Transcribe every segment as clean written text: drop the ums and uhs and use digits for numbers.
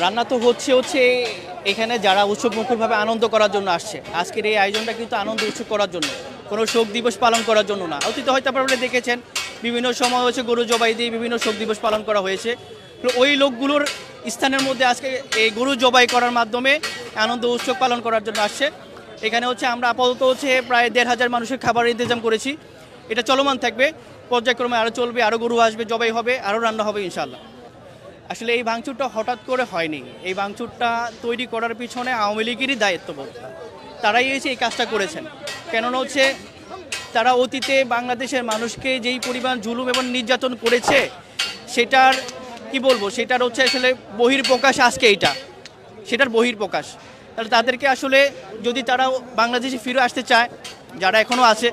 রান্না তো হচ্ছে এখানে যারা উৎসব মুখরভাবে আনন্দ করার জন্য আসছে। আজকের এই আয়োজনটা কিন্তু আনন্দ উৎসব করার জন্য, কোনো শোক দিবস পালন করার জন্য না। অতীতে হয়তো আপনারা দেখেছেন বিভিন্ন সময় হচ্ছে গরু জবাই দিয়ে বিভিন্ন শোক দিবস পালন করা হয়েছে। তো ওই লোকগুলোর স্থানের মধ্যে আজকে এই গরু জবাই করার মাধ্যমে আনন্দ উৎসব পালন করার জন্য আসছে। এখানে হচ্ছে আমরা আপাতত প্রায় ১,৫০০ মানুষের খাবারের ইন্তজাম করেছি। এটা চলমান থাকবে, পর্যায়ক্রমে আরও চলবে, আরও গরু আসবে, জবাই হবে, আরও রান্না হবে ইনশাআল্লাহ। আসলে এই ভাঙচুরটা হঠাৎ করে হয়নি। এই ভাঙচুরটা তৈরি করার পিছনে আওয়ামী লীগেরই দায়িত্ববোধ। তারাই এই কাজটা করেছেন। কেননা তারা অতীতে বাংলাদেশের মানুষকে যেই পরিমাণ জুলুম এবং নির্যাতন করেছে, সেটার কি বলবো, সেটার আসলে বহির্প্রকাশ আজকে এইটা, সেটার বহির্প্রকাশ। তাহলে তাদেরকে যদি তারা বাংলাদেশে ফিরে আসতে চায়, যারা এখনও আছে,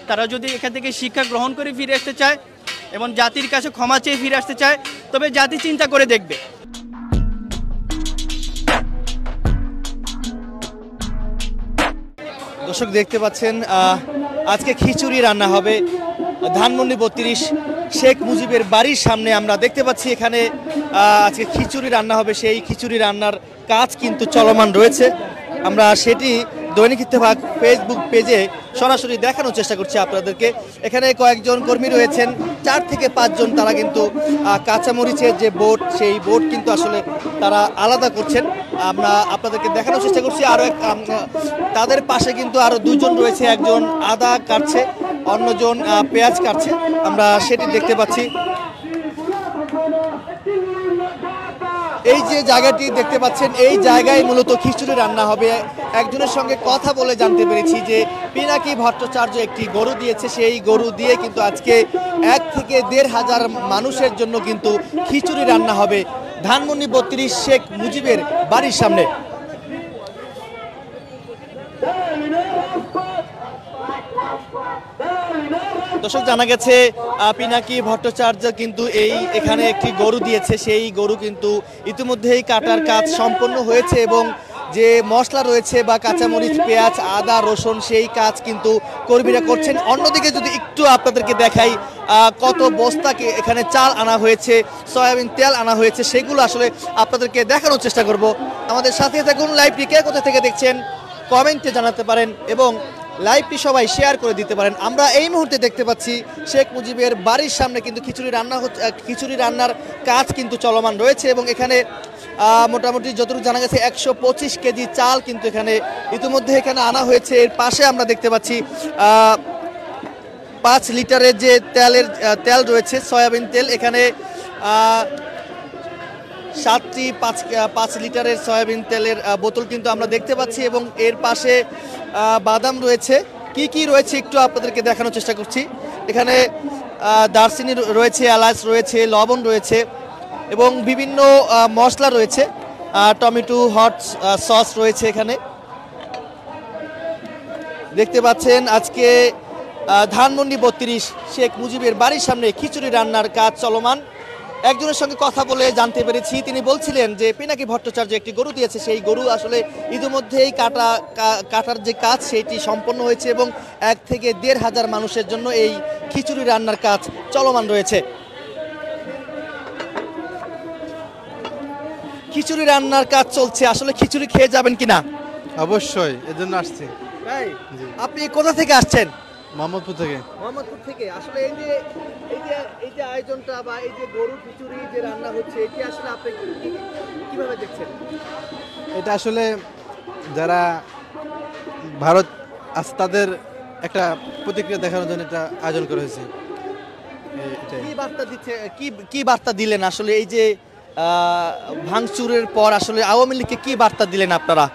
তারা যদি এখান থেকে শিক্ষা গ্রহণ করে ফিরে আসতে চায় এবং জাতির কাছে ক্ষমা চেয়ে ফিরে আসতে চায়, তবে জাতি চিন্তা করে দেখবে। দর্শক দেখতে পাচ্ছেন আজকে খিচুড়ি রান্না হবে ধানমন্ডি ৩২ শেখ মুজিবের বাড়ির সামনে। আমরা দেখতে পাচ্ছি এখানে আজকে খিচুড়ি রান্না হবে। সেই খিচুড়ি রান্নার কাজ কিন্তু চলমান রয়েছে। আমরা সেটি দৈনিক ইত্তেফাক ফেসবুক পেজে সরাসরি দেখানোর চেষ্টা করছি আপনাদেরকে। এখানে কয়েকজন কর্মী রয়েছেন, ৪ থেকে ৫ জন। তারা কিন্তু কাঁচামরিচের যে বোট, সেই বোট কিন্তু আসলে তারা আলাদা করছেন। আমরা আপনাদেরকে দেখানোর চেষ্টা করছি। আরও তাদের পাশে কিন্তু আরও ২ জন রয়েছে, একজন আদা কাটছে, অন্যজন পেঁয়াজ কাটছে। আমরা সেটি দেখতে পাচ্ছি। এই যে জায়গাটি দেখতে পাচ্ছেন, এই জায়গায় মূলত খিচুড়ি রান্না হবে। একজনের সঙ্গে কথা বলে জানতে পেরেছি যে পিনাকি ভট্টাচার্য একটি গরু দিয়েছে, সেই গরু দিয়ে কিন্তু আজকে ১ থেকে ১,৫০০ মানুষের জন্য কিন্তু খিচুড়ি রান্না হবে ধানমন্ডি ৩২ শেখ মুজিবের বাড়ির সামনে। দর্শক, জানা গেছে পিনাকি ভট্টাচার্য কিন্তু এখানে একটি গরু দিয়েছে। সেই গরু কিন্তু ইতিমধ্যেই কাটার কাজ সম্পন্ন হয়েছে এবং যে মশলা রয়েছে বা কাঁচামরিচ, পেঁয়াজ, আদা, রসুন, সেই কাজ কিন্তু কর্মীরা করছেন। অন্যদিকে যদি একটু আপনাদেরকে দেখাই, কত বস্তাকে এখানে চাল আনা হয়েছে, সয়াবিন তেল আনা হয়েছে, সেগুলো আসলে আপনাদেরকে দেখানোর চেষ্টা করব। আমাদের সাথে থাকুন। লাইভটি কে কোথা থেকে দেখছেন কমেন্টে জানাতে পারেন এবং লাইভটি সবাই শেয়ার করে দিতে পারেন। আমরা এই মুহূর্তে দেখতে পাচ্ছি শেখ মুজিবের বাড়ির সামনে কিন্তু খিচুড়ি রান্নার কাজ কিন্তু চলমান রয়েছে এবং এখানে মোটামুটি যতটুকু জানা গেছে ১২৫ কেজি চাল কিন্তু ইতিমধ্যে এখানে আনা হয়েছে। এর পাশে আমরা দেখতে পাচ্ছি ৫ লিটারের যে তেল রয়েছে, সয়াবিন তেল। এখানে 7টি 5 লিটারের সয়াবিন তেলের বোতল কিন্তু আমরা দেখতে পাচ্ছি এবং এর পাশে বাদাম রয়েছে। কি রয়েছে একটু আপনাদেরকে দেখানোর চেষ্টা করছি। এখানে দারচিনি রয়েছে, এলাচ রয়েছে, লবণ রয়েছে এবং বিভিন্ন মশলা রয়েছে, টমেটো হট সস রয়েছে। এখানে দেখতে পাচ্ছেন আজকে ধানমন্ডি ৩২ শেখ মুজিবের বাড়ির সামনে খিচুড়ি রান্নার কাজ চলমান। একজনের সঙ্গে কথা বলে জানতে পেরেছি, তিনি বলছিলেন যে পিনাকি ভট্টাচার্য একটি গরু দিয়েছে, সেই গরু আসলে ইতিমধ্যেই কাটার যে কাজ সেটি সম্পন্ন হয়েছে এবং ১ থেকে ১,৫০০ মানুষের জন্য এই খিচুড়ি রান্নার কাজ চলমান রয়েছে। খিচুড়ি রান্নার কাজ চলছে, আসলে খিচুড়ি খেয়ে যাবেন কিনা? অবশ্যই, এজন্য আসছি। আপনি কোথা থেকে আসছেন? মোহাম্মদপুর থেকে। মোহাম্মদপুর থেকে। আসলে এই যে আয়োজনটা বা এই যে গরু খিচুড়ি যে রান্না হচ্ছে, এটি আসলে আপনি কিভাবে দেখছেন? এটা আসলে যারা ভারত আছে তাদের একটা প্রতিক্রিয়া দেখানোর জন্য এটা আয়োজন করা হয়েছে। কি বার্তা দিচ্ছে, কি বার্তা দিলেন আসলে এই যে ভাঙচুরের পর আসলে আওয়ামী লীগকে কি বার্তা দিলেন আপনারা?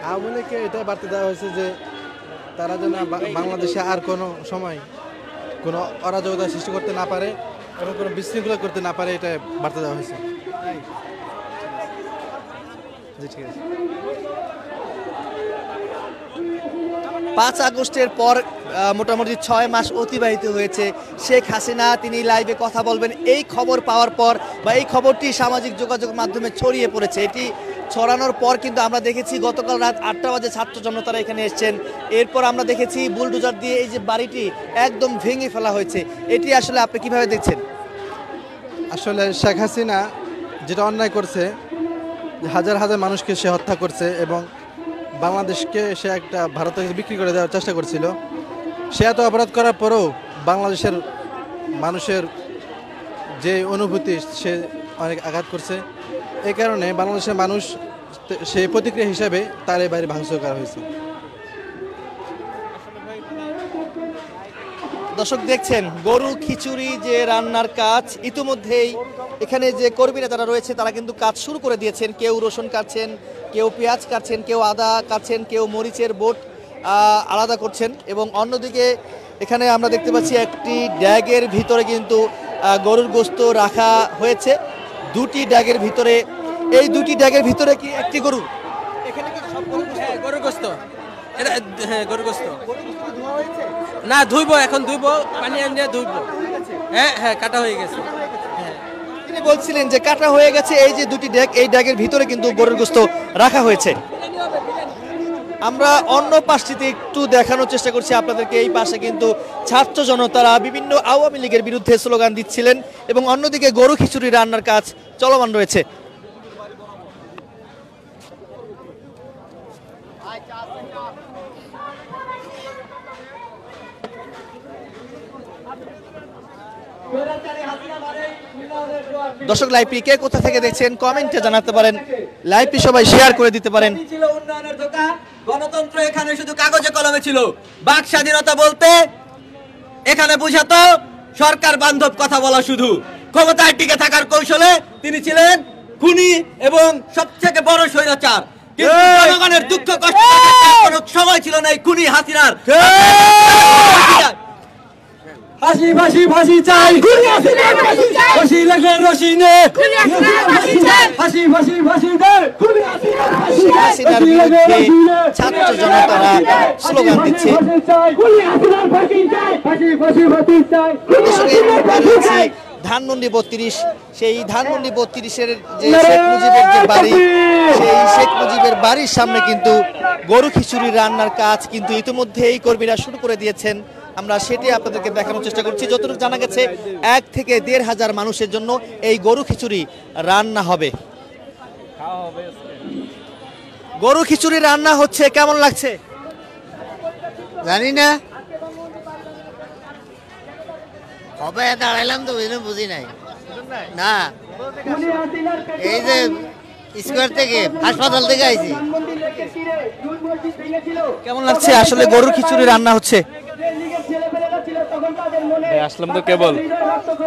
আওয়ামী লীগকে এটাই বার্তা দেওয়া হয়েছে যে তারা যেন বাংলাদেশে আর কোনো সময় কোনো অরাজকতা সৃষ্টি করতে না পারে এবং কোনো বিশৃঙ্খলা করতে না পারে, এটা বার্তা দেওয়া হয়েছে। জি, ঠিক আছে। ৫ আগস্টের পর মোটামুটি ৬ মাস অতিবাহিত হয়েছে। শেখ হাসিনা তিনি লাইভে কথা বলবেন, এই খবর পাওয়ার পর বা এই খবরটি সামাজিক যোগাযোগ মাধ্যমে ছড়িয়ে পড়েছে। এটি ছড়ানোর পর কিন্তু আমরা দেখেছি গতকাল রাত ৮টা বাজে ছাত্র জনতারা এখানে এসছেন। এরপর আমরা দেখেছি বুলডোজার দিয়ে এই যে বাড়িটি একদম ভেঙে ফেলা হয়েছে। এটি আসলে আপনি কিভাবে দেখছেন? আসলে শেখ হাসিনা যেটা অন্যায় করছে হাজার হাজার মানুষকে সে হত্যা করছে এবং বাংলাদেশকে সে একটা ভারতে বিক্রি করে দেওয়ার চেষ্টা করছিল। সে এত অপরাধ করার পরেও বাংলাদেশের মানুষের যে অনুভূতি সে অনেক আঘাত করছে। এই কারণে বাংলাদেশের মানুষ সেই প্রতিক্রিয়া হিসাবে তার এই বাড়ি ভাঙচুর করা হয়েছে। দর্শক দেখছেন গরু খিচুড়ি যে রান্নার কাজ ইতিমধ্যেই এখানে যে কর্মীরা যারা রয়েছে তারা কিন্তু কাজ শুরু করে দিয়েছেন। কেউ রসুন কাটছেন, কেউ পেঁয়াজ কাটছেন, কেউ আদা কাটছেন, কেউ মরিচের বোট আলাদা করছেন এবং অন্যদিকে এখানে আমরা দেখতে পাচ্ছি একটি ড্যাগের ভিতরে কিন্তু গরুর গোশত রাখা হয়েছে। দুটি ড্যাগের ভিতরে, এই দুটি ড্যাগের ভিতরে কি একটি গরু? এখানে কি সব গরুর গোশত? এটা হ্যাঁ গরুর গোশত। না ধুইবো, এখন ধুইবো, পানি এনে ধুইবো। হ্যাঁ হ্যাঁ কাটা হয়ে গেছে। তিনি বলছিলেন যে কাটা হয়ে গেছে। এই যে দুটি ড্যাগ, এই ড্যাগের ভিতরে কিন্তু গরুর গোশত রাখা হয়েছে। আমরা অন্য পাশটিতে একটু দেখানোর চেষ্টা করছি আপনাদেরকে। এই পাশে কিন্তু ছাত্র জনতারা বিভিন্ন আওয়ামী লীগের বিরুদ্ধে স্লোগান দিচ্ছিলেন এবং অন্যদিকে গরু খিচুড়ি রান্নার কাজ চলমান রয়েছে। দর্শক লাইভটি কে কোথা থেকে দেখছেন কমেন্টে জানাতে পারেন, লাইভটি সবাই শেয়ার করে দিতে পারেন। ছিল উন্নয়নের ধোঁকা, গণতন্ত্র এখানে শুধু কাগজে কলমে ছিল। বাক স্বাধীনতা বলতে এখানে বুঝাতো সরকার বান্ধব কথা বলা শুধু। ক্ষমতায় টিকে থাকার কৌশলে তিনি ছিলেন খুনি এবং সবথেকে বড় স্বৈরাচার। কিন্তু জনগণের দুঃখ কষ্ট কোনো সময় ছিল না এই খুনি হাসিনার। ফাঁসি ফাঁসি ফাঁসি চাই, ফাঁসি লাগে রশি নে, ফাঁসি ফাঁসি ফাঁসি দে, হাসিনার বিরুদ্ধে ছাত্র জনতারা স্লোগান দিচ্ছে। ধানমন্ডি 32, সেই ধানমন্ডি 32-এর যে শেখ মুজিবের যে বাড়ি, সেই শেখ মুজিবের বাড়ির সামনে কিন্তু গরু খিচুড়ি রান্নার কাজ কিন্তু ইতিমধ্যেই কর্মীরা শুরু করে দিয়েছেন। আমরা সেটি আপনাদেরকে দেখানোর চেষ্টা করছি। যতটুকু জানা গেছে 1 থেকে 1,500 মানুষের জন্য এই গরু খিচুড়ি রান্না হবে। গরু খিচুড়ি রান্না হচ্ছে, কেমন লাগছে জানি না, কবে দাঁড়াইলাম তো বুঝি নাই না। এই যে স্কোয়ার থেকে হাসপাতাল থেকে আইছি। কেমন লাগছে? আসলে গরুর খিচুড়ি রান্না হচ্ছে। আসলাম তো কেবল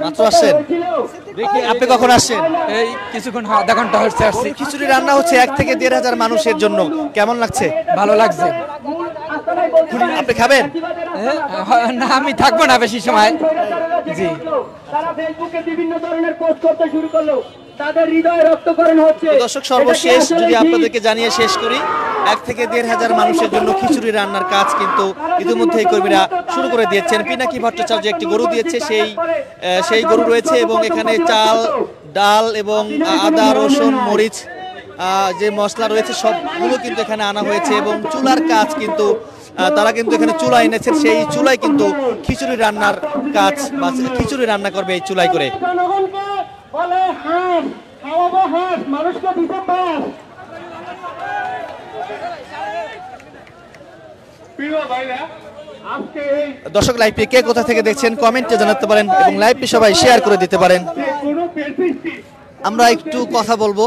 মাত্র আসছেন? আপনি কখন আসছেন? এই কিছুক্ষণ আধা ঘন্টা হচ্ছে আসছি। গরুর খিচুড়ি রান্না হচ্ছে 1 থেকে 1,500 মানুষের জন্য, কেমন লাগছে? ভালো লাগছে। আপনি খাবেন? না আমি থাকবো না বেশি সময়। জি তারা ফেসবুকে বিভিন্ন ধরনের পোস্ট করতে শুরু করলো, তাদের হৃদয়ে রক্তকরণ হচ্ছে। দর্শক সর্বশেষ যদি আপনাদেরকে জানিয়ে শেষ করি, 1 থেকে 1,500 মানুষের জন্য খিচুড়ি রান্নার কাজ কিন্তু ইতিমধ্যেই কর্মীরা শুরু করে দিয়েছেন। পিনাকি ভট্টাচার্য একটি গরু দিয়েছে, সেই গরু রয়েছে এবং এখানে চাল, ডাল এবং আদা, রসুন, মরিচ যে মশলা রয়েছে সবগুলো কিন্তু এখানে আনা হয়েছে এবং চুলার কাজ কিন্তু তারা কিন্তু এখানে চুলা এনেছেন। সেই চুলায় কিন্তু খিচুড়ি রান্নার কাজ বা খিচুড়ি রান্না করবে এই চুলাই করে। জনগণকে বলে হাঁস খাওয়াবো, হাঁস মানুষকে দিতে পার। দর্শক লাইভটি কে কোথা থেকে দেখছেন কমেন্টে জানাতে পারেন এবং লাইভটি সবাই শেয়ার করে দিতে পারেন। আমরা একটু কথা বলবো।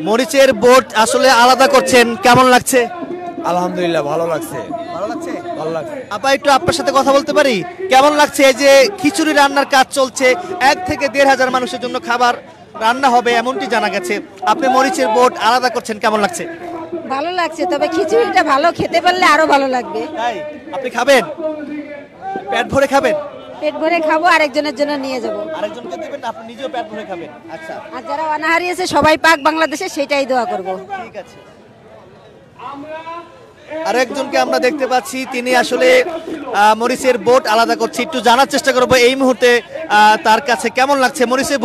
মরিচের বোট আসলে আলাদা করছেন, কেমন লাগছে? আলহামদুলিল্লাহ ভালো লাগছে। ভালো লাগছে? ভালো লাগছে। আপা একটু আপনার সাথে কথা বলতে পারি? কেমন লাগছে এই যে খিচুড়ি রান্নার কাজ চলছে, 1 থেকে 1,500 মানুষের জন্য খাবার রান্না হবে এমনটি জানা গেছে। আপনি মরিচের বোট আলাদা করছেন, কেমন লাগছে? ভালো লাগছে, তবে খিচুড়িটা ভালো খেতে পারলে আরো ভালো লাগবে। তাই আপনি খাবেন? পেট ভরে খাবেন? পেট ভরে খাবো, আরেকজনের জন্য নিয়ে যাব। আরেকজনকে দিবেন না, আপনি নিজেও পেট ভরে খাবেন? আচ্ছা, আর যারা অনাহারি আছে সবাই পাক বাংলাদেশে, সেটাই দোয়া করব। ঠিক আছে। আরেকজনকে আমরা দেখতে পাচ্ছি, তিনি আসলে মরিচের বোট আলাদা করছে। একটু জানার চেষ্টা করবো এই মুহূর্তে তার কাছে কেমন লাগছে মরিচের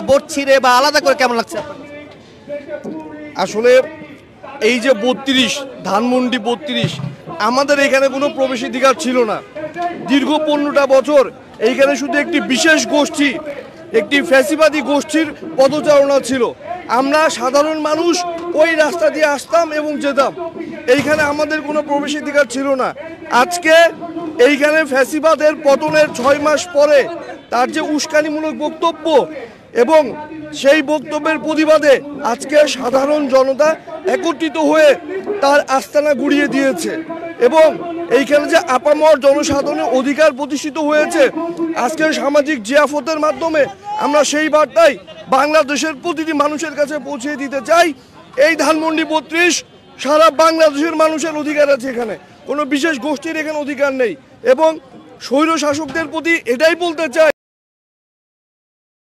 বোট ছিঁড়ে বা আলাদা করে কেমন লাগছে? আসলে এই যে 32 ধানমন্ডি 32 আমাদের এখানে কোনো প্রবেশাধিকার ছিল না। দীর্ঘ 15টা বছর এইখানে শুধু একটি বিশেষ গোষ্ঠী, একটি ফ্যাসিবাদী গোষ্ঠীর পদচারণা ছিল। আমরা সাধারণ মানুষ ওই রাস্তা দিয়ে আসতাম এবং যেতাম। এইখানে আমাদের কোনো প্রবেশাধিকার ছিল না। আজকে এইখানে ফ্যাসিবাদের পতনের 6 মাস পরে তার যে উস্কানিমূলক বক্তব্য এবং সেই বক্তব্যের প্রতিবাদে আজকে সাধারণ জনতা একত্রিত হয়ে তার আস্তানা গুড়িয়ে দিয়েছে এবং এইখানে যে আপামর জনসাধারণের অধিকার প্রতিষ্ঠিত হয়েছে আজকের সামাজিক জিয়াফতের মাধ্যমে আমরা সেই বার্তাই বাংলাদেশের প্রতিটি মানুষের কাছে পৌঁছে দিতে চাই। এই ধানমন্ডি 32 সারা বাংলাদেশের মানুষের অধিকার আছে, এখানে কোনো বিশেষ গোষ্ঠীর এখানে অধিকার নেই এবং স্বৈর শাসকদের প্রতি এটাই বলতে চাই